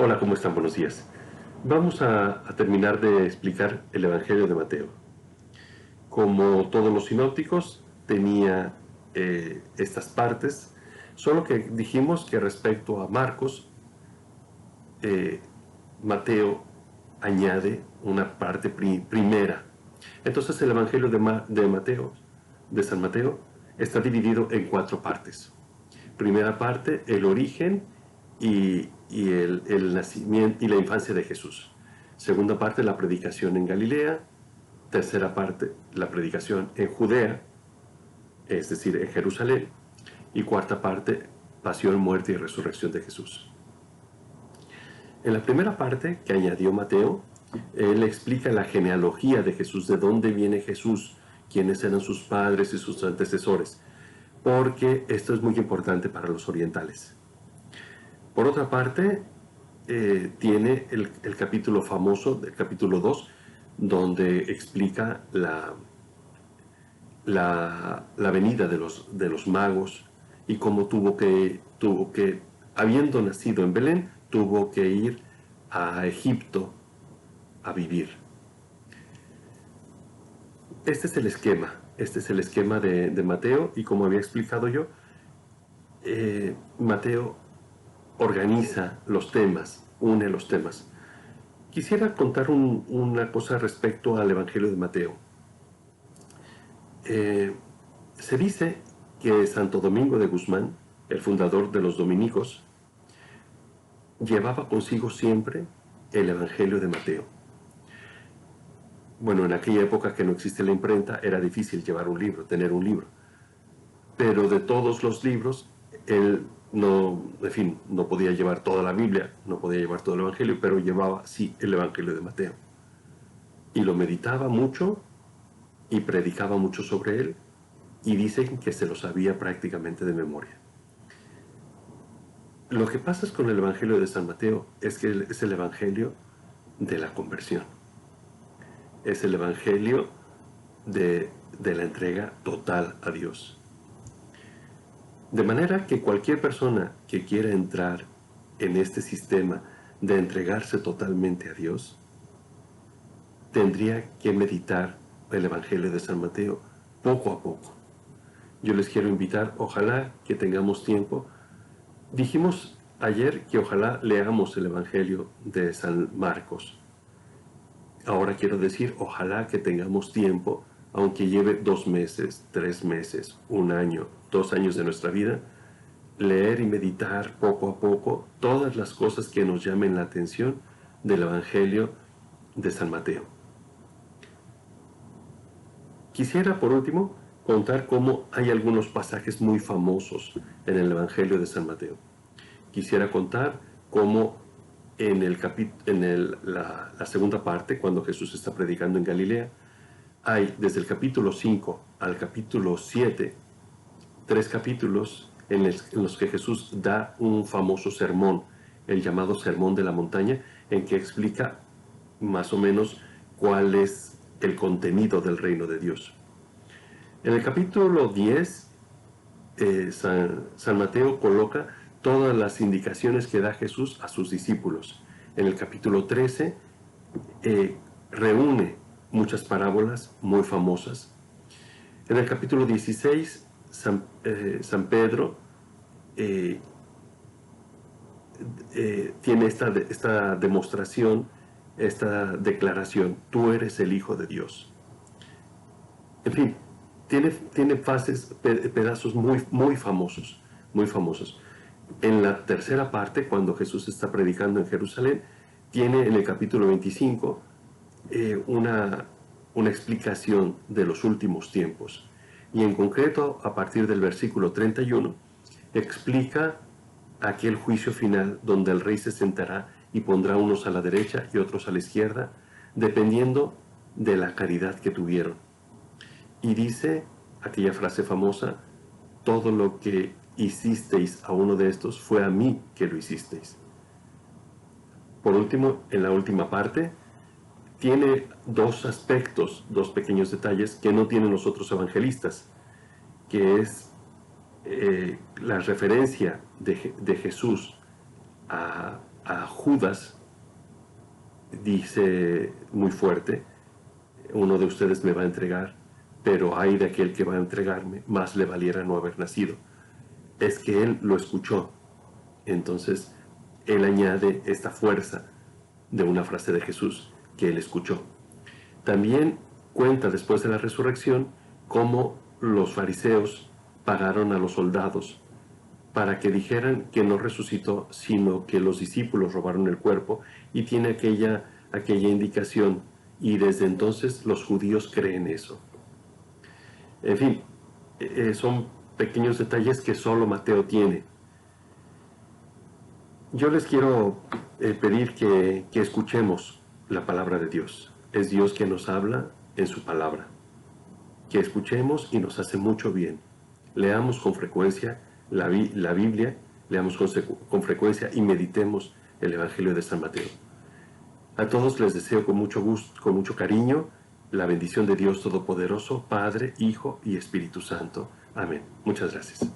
Hola, ¿cómo están? Buenos días. Vamos a terminar de explicar el Evangelio de Mateo. Como todos los sinópticos, tenía estas partes, solo que dijimos que respecto a Marcos, eh, Mateo añade una parte primera. Entonces el Evangelio de Mateo, de San Mateo, está dividido en 4 partes. Primera parte, el origen y el nacimiento y la infancia de Jesús. Segunda parte, la predicación en Galilea. Tercera parte, la predicación en Judea, es decir, en Jerusalén. Y cuarta parte, pasión, muerte y resurrección de Jesús. En la primera parte que añadió Mateo, él explica la genealogía de Jesús, de dónde viene Jesús, quiénes eran sus padres y sus antecesores, porque esto es muy importante para los orientales. Por otra parte, tiene el capítulo famoso, del capítulo 2, donde explica la venida de los magos y cómo tuvo que, habiendo nacido en Belén, tuvo que ir a Egipto a vivir. Este es el esquema de Mateo, y como había explicado yo, Mateo organiza los temas, une los temas. Quisiera contar una cosa respecto al Evangelio de Mateo. Se dice que Santo Domingo de Guzmán, el fundador de los dominicos, llevaba consigo siempre el Evangelio de Mateo. Bueno, en aquella época que no existe la imprenta, era difícil llevar un libro, tener un libro. Pero de todos los libros, él no podía llevar toda la Biblia, no podía llevar todo el Evangelio, pero llevaba, sí, el Evangelio de Mateo. Y lo meditaba mucho y predicaba mucho sobre él, y dicen que se lo sabía prácticamente de memoria. Lo que pasa con el Evangelio de San Mateo es que es el Evangelio de la conversión. Es el Evangelio de la entrega total a Dios. De manera que cualquier persona que quiera entrar en este sistema de entregarse totalmente a Dios, tendría que meditar el Evangelio de San Mateo poco a poco. Yo les quiero invitar, ojalá que tengamos tiempo. Dijimos ayer que ojalá leamos el Evangelio de San Marcos. Ahora quiero decir, ojalá que tengamos tiempo, aunque lleve 2 meses, 3 meses, 1 año, 2 años de nuestra vida, leer y meditar poco a poco todas las cosas que nos llamen la atención del Evangelio de San Mateo. Quisiera, por último, contar cómo hay algunos pasajes muy famosos en el Evangelio de San Mateo. Quisiera contar cómo en la segunda parte, cuando Jesús está predicando en Galilea, hay desde el capítulo 5 al capítulo 7, 3 capítulos en los que Jesús da un famoso sermón, el llamado Sermón de la Montaña, en que explica más o menos cuál es el contenido del reino de Dios. En el capítulo 10, San Mateo coloca todas las indicaciones que da Jesús a sus discípulos. En el capítulo 13 reúne muchas parábolas muy famosas. En el capítulo 16, San Pedro tiene esta demostración, esta declaración: tú eres el Hijo de Dios. En fin, tiene pedazos muy famosos, muy famosos. En la tercera parte, cuando Jesús está predicando en Jerusalén, tiene en el capítulo 25 una explicación de los últimos tiempos. Y en concreto, a partir del versículo 31, explica aquel juicio final donde el rey se sentará y pondrá unos a la derecha y otros a la izquierda, dependiendo de la caridad que tuvieron. Y dice aquella frase famosa: todo lo que hicisteis a uno de estos, fue a mí que lo hicisteis. Por último, en la última parte, tiene 2 aspectos, 2 pequeños detalles que no tienen los otros evangelistas, que es la referencia de Jesús a a Judas, dice muy fuerte, uno de ustedes me va a entregar, pero ay de aquel que va a entregarme, más le valiera no haber nacido. Es que él lo escuchó. Entonces, él añade esta fuerza de una frase de Jesús que él escuchó. También cuenta después de la resurrección cómo los fariseos pagaron a los soldados para que dijeran que no resucitó, sino que los discípulos robaron el cuerpo, y tiene aquella indicación, y desde entonces los judíos creen eso. En fin, son pequeños detalles que solo Mateo tiene. Yo les quiero pedir que escuchemos la palabra de Dios. Es Dios que nos habla en su palabra. Que escuchemos y nos hace mucho bien. Leamos con frecuencia la Biblia, leamos con frecuencia y meditemos el Evangelio de San Mateo. A todos les deseo con mucho gusto, con mucho cariño, la bendición de Dios Todopoderoso, Padre, Hijo y Espíritu Santo. Amén. Muchas gracias.